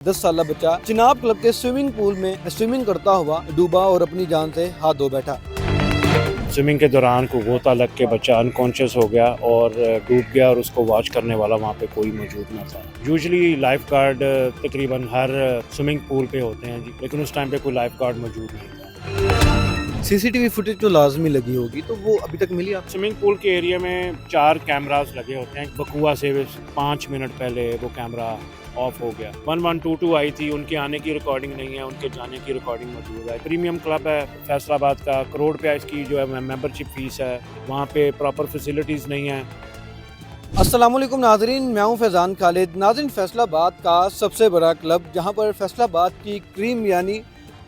10 साल बच्चा चिनाब क्लब के स्विमिंग पूल में स्विमिंग करता हुआ डूबा और अपनी जान से हाथ धो बैठा। स्विमिंग के दौरान को गोता लग के बच्चा अनकॉन्शियस हो गया और डूब गया और उसको वॉच करने वाला वहाँ पे कोई मौजूद न था। यूजुअली लाइफ गार्ड तकरीबन हर स्विमिंग पूल पे होते हैं जी, लेकिन उस टाइम पे कोई लाइफ गार्ड मौजूद नहीं था। सीसीटीवी फुटेज तो लाजमी लगी होगी, तो वो अभी तक मिली आप? स्विमिंग पूल के एरिया में 4 कैमरास लगे होते हैं। बकुआ से 5 मिनट पहले वो कैमरा ऑफ हो गया। 1122 आई थी, उनके आने की रिकॉर्डिंग नहीं है, उनके जाने की रिकॉर्डिंग मौजूद है। प्रीमियम क्लब है फैसलाबाद का, करोड़ रुपया इसकी जो है मेंबरशिप फीस है, वहाँ पे प्रॉपर फैसिलिटीज़ नहीं है। अस्सलाम वालेकुम नाजरीन, मैं हूं फैज़ान खालिद। नाजरीन, फैसलाबाद का सबसे बड़ा क्लब जहां पर फैसलाबाद की क्रीम यानी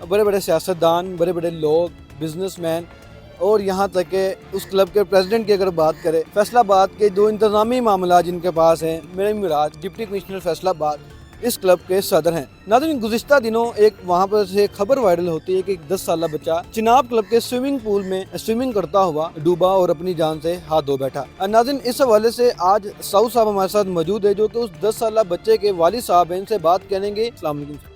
बड़े बड़े सियासतदान, बड़े बड़े लोग, बिजनेसमैन और यहाँ तक के उस क्लब के प्रेसिडेंट की अगर बात करें, फैसलाबाद के जो इंतज़ामी मामला जिनके पास हैं, मेरे मिराज डिप्टी कमिश्नर फैसलाबाद इस क्लब के सदर हैं। नाज़रीन, गुज़िश्ता दिनों एक वहाँ पर से खबर वायरल होती है कि एक 10 साल बच्चा चिनाब क्लब के स्विमिंग पूल में स्विमिंग करता हुआ डूबा और अपनी जान से हाथ धो बैठा। नाज़रीन, इस हवाले से आज साउद साहब हमारे साथ मौजूद है, जो कि उस 10 साल बच्चे के वालिद साहब हैं। इनसे बात करेंगे। अस्सलाम वालेकुम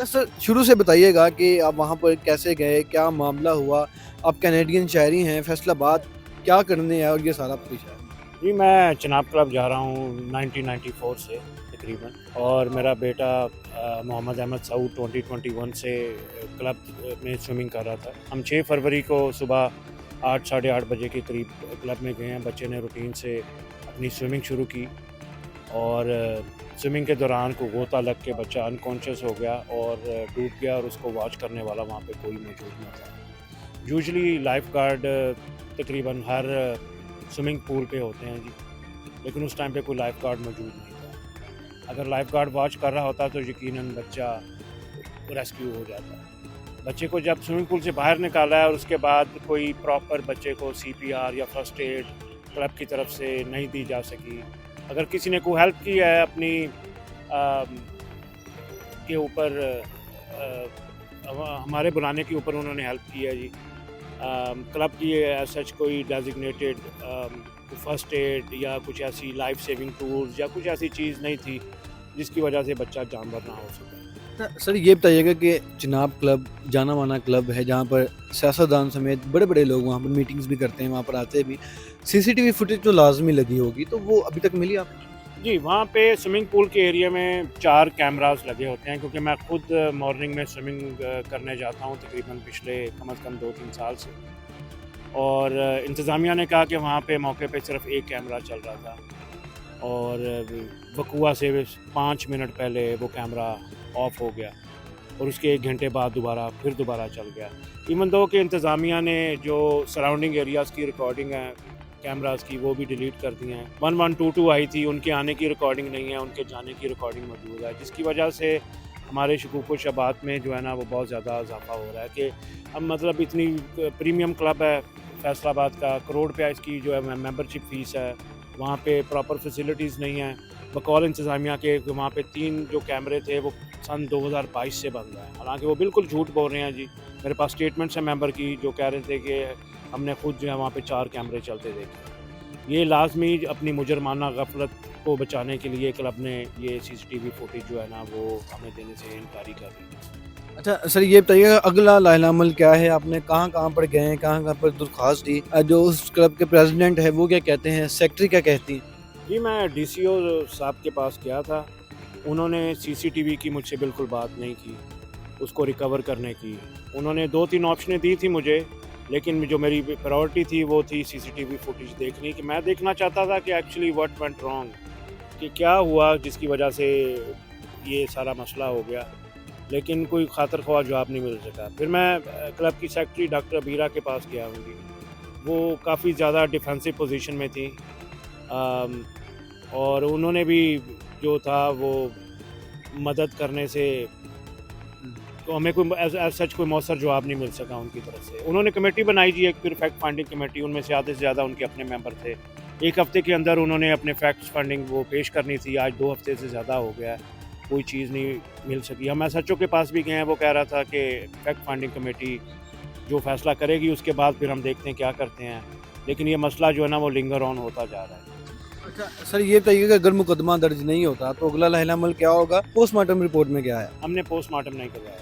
सर, शुरू से बताइएगा कि आप वहाँ पर कैसे गए, क्या मामला हुआ? आप कैनेडियन शहरी हैं, फैसलाबाद क्या करने आए और ये सारा पूछा है? जी, मैं चिनाब क्लब जा रहा हूँ 1994 से तकरीबन, और मेरा बेटा मोहम्मद अहमद सऊद 2021 से क्लब में स्विमिंग कर रहा था। हम 6 फरवरी को सुबह 8 साढ़े 8 बजे के करीब क्लब में गए हैं। बच्चे ने रूटीन से अपनी स्विमिंग शुरू की और स्विमिंग के दौरान को गोता लग के बच्चा अनकॉन्शियस हो गया और डूब गया और उसको वॉच करने वाला वहाँ पे कोई मौजूद न था। यूजुअली लाइफ गार्ड तकरीबन हर स्विमिंग पूल पे होते हैं जी, लेकिन उस टाइम पे कोई लाइफ गार्ड मौजूद नहीं था। अगर लाइफ गार्ड वॉच कर रहा होता तो यकीनन बच्चा रेस्क्यू हो जाता। बच्चे को जब स्विमिंग पूल से बाहर निकाला है और उसके बाद कोई प्रॉपर बच्चे को CPR या फर्स्ट एड क्लब की तरफ से नहीं दी जा सकी। अगर किसी ने कोई हेल्प की है अपनी के ऊपर, हमारे बुलाने के ऊपर उन्होंने हेल्प की है जी। क्लब की सच कोई डेजिग्नेटेड फर्स्ट एड या कुछ ऐसी लाइफ सेविंग टूल्स या कुछ ऐसी चीज़ नहीं थी जिसकी वजह से बच्चा जानवर ना हो सके। सर, ये बताइएगा कि चिनाब क्लब जाना माना क्लब है जहाँ पर सियासतदान समेत बड़े बड़े लोग वहाँ पर मीटिंग्स भी करते हैं, वहाँ पर आते भी। सीसीटीवी फुटेज तो लाजमी लगी होगी, तो वो अभी तक मिली आपको? जी, वहाँ पे स्विमिंग पूल के एरिया में 4 कैमरास लगे होते हैं, क्योंकि मैं खुद मॉर्निंग में स्विमिंग करने जाता हूँ तकरीबन पिछले कम से कम 2-3 साल से। और इंतज़ामिया ने कहा कि वहाँ पे मौके पे सिर्फ एक कैमरा चल रहा था और बकुआ से 5 मिनट पहले वो कैमरा ऑफ हो गया और उसके 1 घंटे बाद दोबारा चल गया। इवन दो कि इंतज़ामिया ने जो सराउंडिंग एरियाज़ की रिकॉर्डिंग है कैमरास की, वो भी डिलीट कर दी हैं। 1122 आई थी, उनके आने की रिकॉर्डिंग नहीं है, उनके जाने की रिकॉर्डिंग मौजूद है, जिसकी वजह से हमारे शकूक व शबात में जो है ना वो बहुत ज़्यादा इजाफा हो रहा है कि हम मतलब इतनी प्रीमियम क्लब है फैसलाबाद का, करोड़ रुपया इसकी जो है मेंबरशिप फ़ीस है, वहाँ पे प्रॉपर फैसिलिटीज़ नहीं है। बकौल इंतज़ामिया के वहाँ पे 3 जो कैमरे थे वो सन 2022 से बंद है, हालांकि वो बिल्कुल झूठ बोल रहे हैं जी। मेरे पास स्टेटमेंट्स हैं मेंबर की जो कह रहे थे कि हमने खुद जो है वहाँ पे 4 कैमरे चलते देखे। ये लाजमी अपनी मुजरमाना गफलत को बचाने के लिए क्लब ने ये CCTV फुटेज जो है ना वो हमें देने से इनकारी कर रही है। अच्छा सर, ये बताइएगा अगला लाइल अमल क्या है? आपने कहाँ कहाँ पर गए हैं, कहाँ कहाँ पर दरख्वास्त दी? जो उस क्लब के प्रेसिडेंट है वो क्या कहते हैं, सेक्रेटरी क्या कहती हैं? जी, मैं DCO साहब के पास गया था। उन्होंने CCTV की मुझसे बिल्कुल बात नहीं की, उसको रिकवर करने की। उन्होंने 2-3 ऑप्शनें दी थी मुझे, लेकिन जो मेरी प्रायोरिटी थी वो थी CCTV फुटेज देखनी, कि मैं देखना चाहता था कि एक्चुअली व्हाट वेंट रॉन्ग, कि क्या हुआ जिसकी वजह से ये सारा मसला हो गया। लेकिन कोई खातर ख्वाह जवाब नहीं मिल सका। फिर मैं क्लब की सेक्रेटरी डॉक्टर अबीरा के पास गया हूँ। वो काफ़ी ज़्यादा डिफेंसिव पोजीशन में थी और उन्होंने भी जो था वो मदद करने से तो हमें कोई सच कोई मौसर जवाब नहीं मिल सका उनकी तरफ से। उन्होंने कमेटी बनाई जी, एक फिर फैक्ट फाइंडिंग कमेटी, उनमें से आधे से ज़्यादा उनके अपने मेंबर थे। 1 हफ़्ते के अंदर उन्होंने अपने फैक्ट फाइंडिंग वो पेश करनी थी, आज 2 हफ़्ते से ज़्यादा हो गया, कोई चीज़ नहीं मिल सकी। हम SHO के पास भी गए हैं, वो कह रहा था कि फैक्ट फाइंडिंग कमेटी जो फैसला करेगी उसके बाद फिर हम देखते हैं क्या करते हैं, लेकिन ये मसला जो है ना वो लिंगर ऑन होता जा रहा है। अच्छा सर, ये बताइए कि अगर मुकदमा दर्ज नहीं होता तो अगला लाहिल अमल क्या होगा? पोस्टमार्टम रिपोर्ट में क्या है? हमने पोस्टमार्टम नहीं करवाया।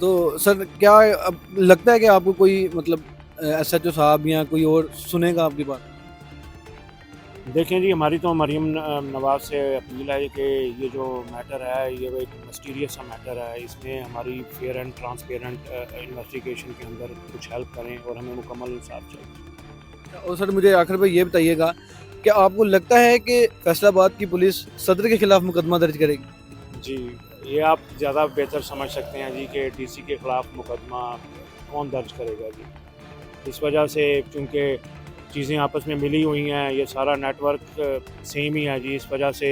तो सर क्या अब लगता है कि आपको कोई मतलब एसएचओ साहब या कोई और सुनेगा आपकी बात? देखें जी, हमारी तो मरीम नवाज़ से अपील है कि ये जो मैटर है ये एक मिस्टीरियस सा मैटर है, इसमें हमारी फेयर एंड ट्रांसपेरेंट इन्वेस्टिगेशन के अंदर कुछ हेल्प करें और हमें मुकम्मल इंसाफ चाहिए। और सर मुझे आखिर में ये बताइएगा, क्या आपको लगता है कि फैसलाबाद की पुलिस सदर के खिलाफ मुकदमा दर्ज करेगी? जी, ये आप ज़्यादा बेहतर समझ सकते हैं जी कि डीसी के ख़िलाफ़ मुकदमा कौन दर्ज करेगा जी। इस वजह से चूँकि चीज़ें आपस में मिली हुई हैं, ये सारा नेटवर्क सेम ही है जी, इस वजह से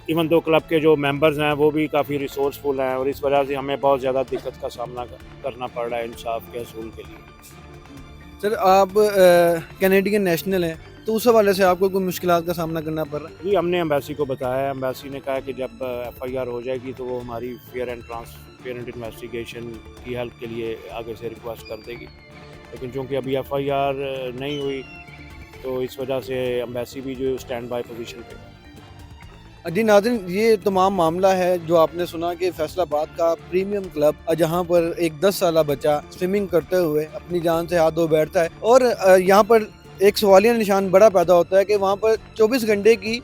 इवन दो क्लब के जो मेंबर्स हैं वो भी काफ़ी रिसोर्सफुल हैं और इस वजह से हमें बहुत ज़्यादा दिक्कत का सामना करना पड़ रहा है इंसाफ के असूल के लिए। सर आप कैनेडियन नेशनल हैं, तो उस हवाले से आपको कोई मुश्किलात का सामना करना पड़ रहा है? जी, हमने एम्बेसी को बताया, एम्बेसी ने कहा कि जब एफआईआर हो जाएगी तो वो हमारी फेयर एंड ट्रांसपेरेंट इन्वेस्टिगेशन की हेल्प के लिए आगे से रिक्वेस्ट कर देगी, लेकिन चूँकि अभी एफआईआर नहीं हुई तो इस वजह से एम्बेसी भी जो स्टैंड बाय पोजीशन पे है। जी नाज़रीन, ये तमाम मामला है जो आपने सुना कि फैसलाबाद का प्रीमियम क्लब जहाँ पर एक 10 साला बच्चा स्विमिंग करते हुए अपनी जान से हाथ धो बैठता है और यहाँ पर एक सवालिया निशान बड़ा पैदा होता है कि वहाँ पर 24 घंटे की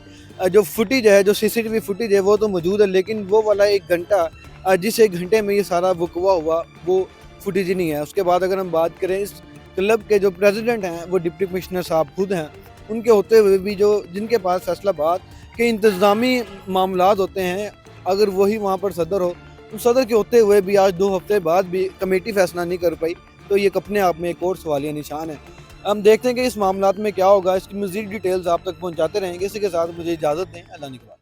जो फुटेज है, जो सीसीटीवी फुटेज है वो तो मौजूद है, लेकिन वो वाला 1 घंटा जिस 1 घंटे में ये सारा वकवा हुआ वो फुटेज ही नहीं है। उसके बाद अगर हम बात करें, इस क्लब के जो प्रेसिडेंट हैं वो डिप्टी कमिश्नर साहब खुद हैं, उनके होते हुए भी जो जिनके पास फैसलाबाद के इंतज़ामी मामलात होते हैं, अगर वही वहाँ पर सदर हो, तो सदर के होते हुए भी आज 2 हफ्ते बाद भी कमेटी फैसला नहीं कर पाई, तो ये अपने आप में एक और सवालिया निशान है। हम देखते हैं कि इस मामलात में क्या होगा, इसकी मज़ीद डिटेल्स आप तक पहुँचाते रहेंगे। इसी के साथ मुझे इजाज़त दें, अल्लाह निगहबान।